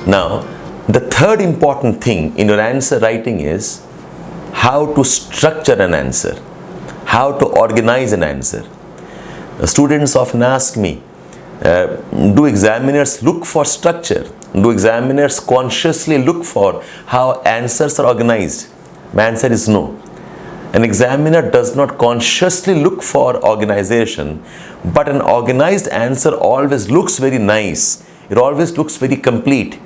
Now, the third important thing in your answer writing is how to structure an answer, how to organize an answer. The students often ask me, do examiners look for structure? Do examiners consciously look for how answers are organized? My answer is no. An examiner does not consciously look for organization, but an organized answer always looks very nice. It always looks very complete.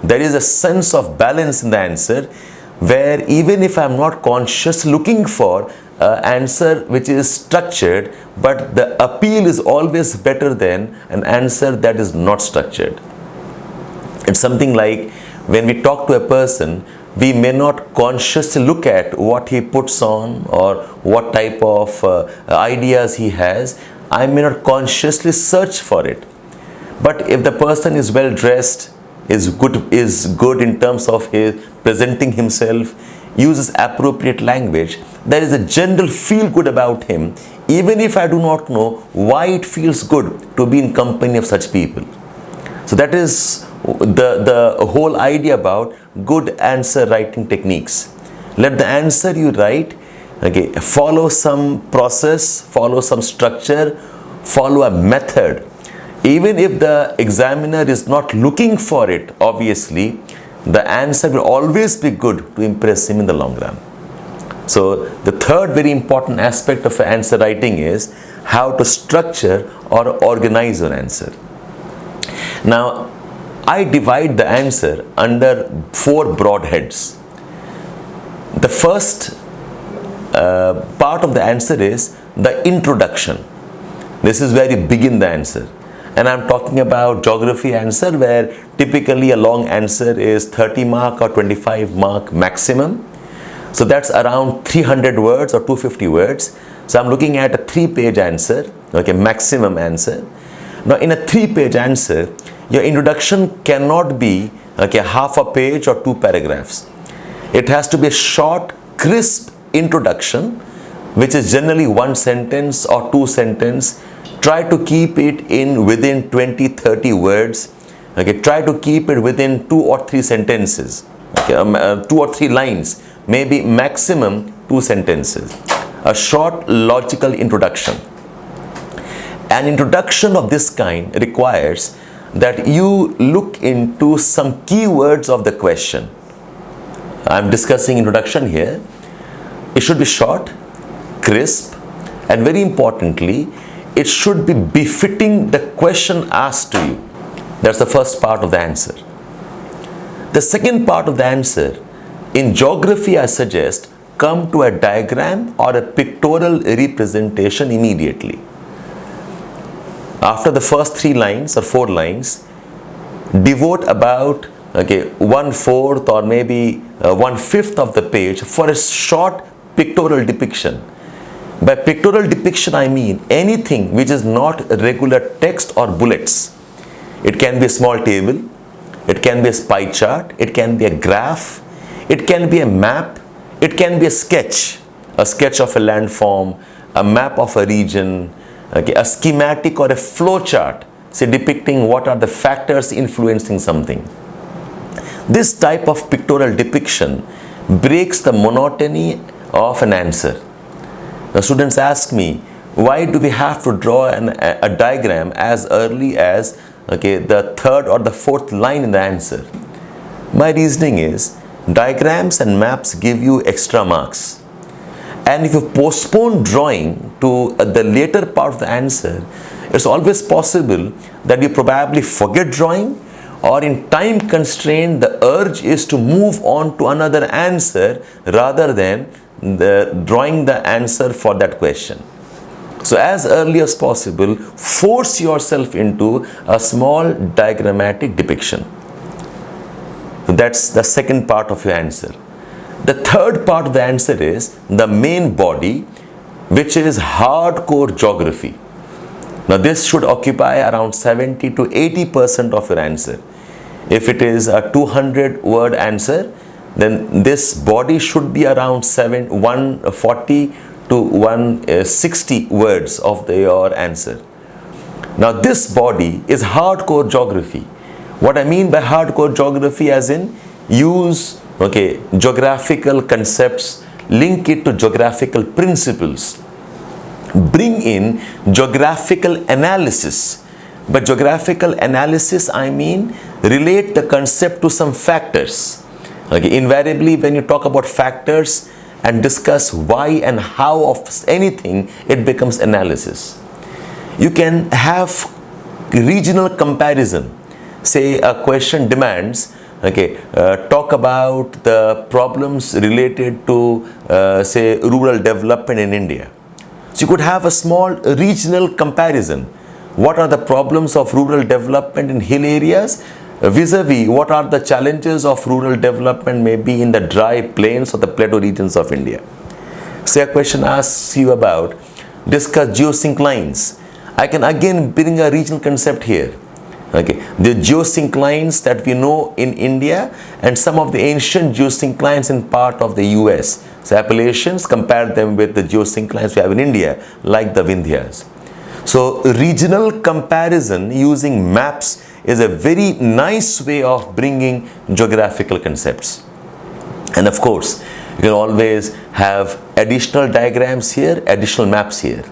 There is a sense of balance in the answer where even if I'm not consciously looking for an answer which is structured, but the appeal is always better than an answer that is not structured. It's something like when we talk to a person, we may not consciously look at what he puts on or what type of ideas he has. I may not consciously search for it. But if the person is well dressed, is good in terms of his presenting himself, uses appropriate language, there is a general feel good about him, even if I do not know why it feels good to be in company of such people. So that is the whole idea about good answer writing techniques. Let the answer you write, okay, follow some process, follow some structure, follow a method. Even if the examiner is not looking for it, obviously, the answer will always be good to impress him in the long run. So the third very important aspect of answer writing is how to structure or organize your answer. Now, I divide the answer under 4 broad heads. The first part of the answer is the introduction. This is where you begin the answer. And I'm talking about geography answer, where typically a long answer is 30 mark or 25 mark maximum. So that's around 300 words or 250 words. So I'm looking at a 3-page answer, okay, maximum answer. Now in a 3-page answer, your introduction cannot be okay, half a page or 2 paragraphs. It has to be a short, crisp introduction, which is generally 1 sentence or 2 sentences. Try to keep it in within 20-30 words. Okay, try to keep it within 2 or 3 sentences. Okay, 2 or 3 lines, maybe maximum 2 sentences. A short logical introduction. An introduction of this kind requires that you look into some keywords of the question. I'm discussing introduction here. It should be short, crisp, and very importantly, it should be befitting the question asked to you. That's the first part of the answer. The second part of the answer, in geography, I suggest come to a diagram or a pictorial representation immediately. After the first 3 lines or 4 lines, devote about 1/4 or maybe 1/5 of the page for a short pictorial depiction. By pictorial depiction, I mean anything which is not regular text or bullets. It can be a small table, it can be a pie chart, it can be a graph, it can be a map, it can be a sketch of a landform, a map of a region, okay, a schematic or a flow chart, say depicting what are the factors influencing something. This type of pictorial depiction breaks the monotony of an answer. Now students ask me, why do we have to draw a diagram as early as the 3rd or the 4th line in the answer? My reasoning is, diagrams and maps give you extra marks. And if you postpone drawing to the later part of the answer, it's always possible that you probably forget drawing, or in time constraint, the urge is to move on to another answer rather than drawing the answer for that question. So as early as possible, force yourself into a small diagrammatic depiction. So that's the second part of your answer. The third part of the answer is the main body, which is hardcore geography. Now this should occupy around 70 to 80% of your answer. If it is a 200-word answer, then this body should be around 140 to 160 words of your answer. Now this body is hardcore geography. What I mean by hardcore geography, as in use geographical concepts, link it to geographical principles, bring in geographical analysis. By geographical analysis, I mean relate the concept to some factors. Invariably, when you talk about factors and discuss why and how of anything, it becomes analysis. You can have regional comparison. Say a question demands, talk about the problems related to, say, rural development in India. So you could have a small regional comparison. What are the problems of rural development in hill areas vis-a-vis what are the challenges of rural development maybe in the dry plains or the plateau regions of India. Say a question asks you about discuss geosynclines. I can again bring a regional concept here. The geosynclines that we know in India and some of the ancient geosynclines in part of the US. So Appalachians, compare them with the geosynclines we have in India, like the Vindhyas. So regional comparison using maps is a very nice way of bringing geographical concepts. And of course, you can always have additional diagrams here, additional maps here.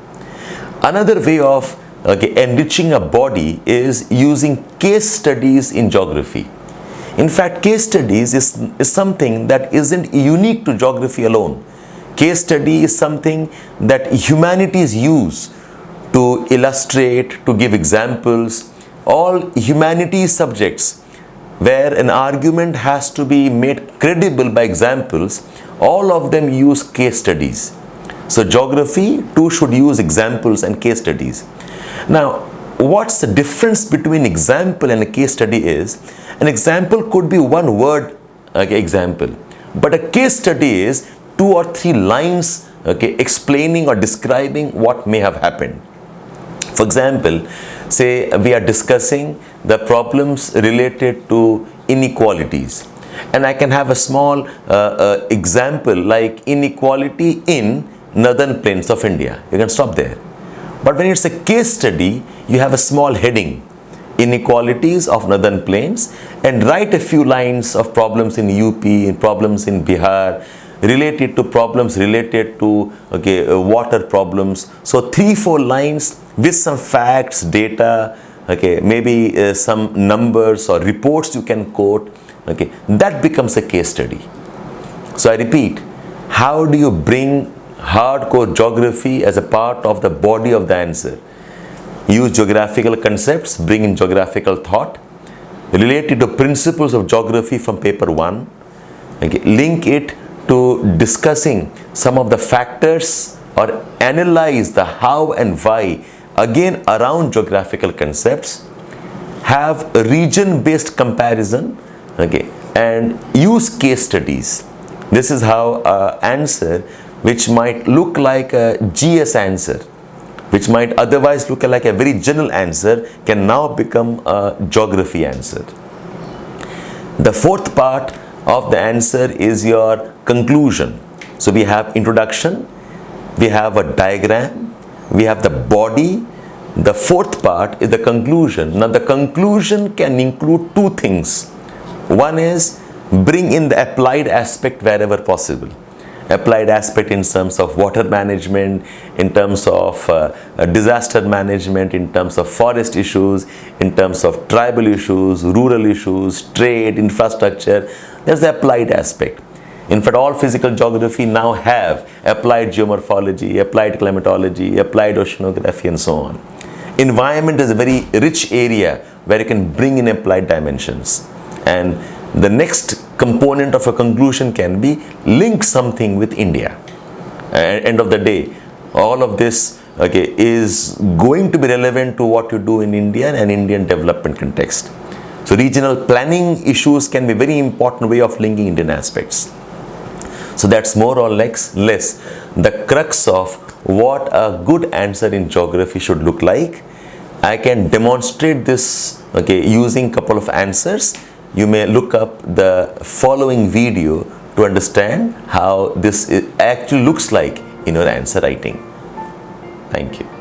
Another way of enriching a body is using case studies in geography. In fact, case studies is something that isn't unique to geography alone. Case study is something that humanities use to illustrate, to give examples. All humanities subjects where an argument has to be made credible by examples, all of them use case studies. So geography too should use examples and case studies. Now, what's the difference between example and a case study is, an example could be one word example, but a case study is 2 or 3 lines explaining or describing what may have happened. For example, say we are discussing the problems related to inequalities, and I can have a small example like inequality in northern plains of India. You can stop there. But when it's a case study, you have a small heading, inequalities of northern plains, and write a few lines of problems in UP, and problems in Bihar, related to problems related to water problems. So 3-4 lines with some facts, data, maybe some numbers or reports you can quote. That becomes a case study. So I repeat, how do you bring hardcore geography as a part of the body of the answer? Use geographical concepts, bring in geographical thought, related to principles of geography from paper 1, link it to discussing some of the factors or analyze the how and why again around geographical concepts, have a region-based comparison, and use case studies. This is how answer which might look like a GS answer, which might otherwise look like a very general answer, can now become a geography answer. The 4th part of the answer is your conclusion. So we have introduction, we have a diagram, we have the body. The 4th part is the conclusion. Now the conclusion can include 2 things. One is bring in the applied aspect wherever possible. Applied aspect in terms of water management, in terms of disaster management, in terms of forest issues, in terms of tribal issues, rural issues, trade, infrastructure. There's the applied aspect. In fact, all physical geography now have applied geomorphology, applied climatology, applied oceanography, and so on. Environment is a very rich area where you can bring in applied dimensions. And the next component of a conclusion can be link something with India. End of the day, all of this is going to be relevant to what you do in India and Indian development context. So regional planning issues can be a very important way of linking Indian aspects. So that's more or less the crux of what a good answer in geography should look like. I can demonstrate this using a couple of answers. You may look up the following video to understand how this actually looks like in your answer writing. Thank you.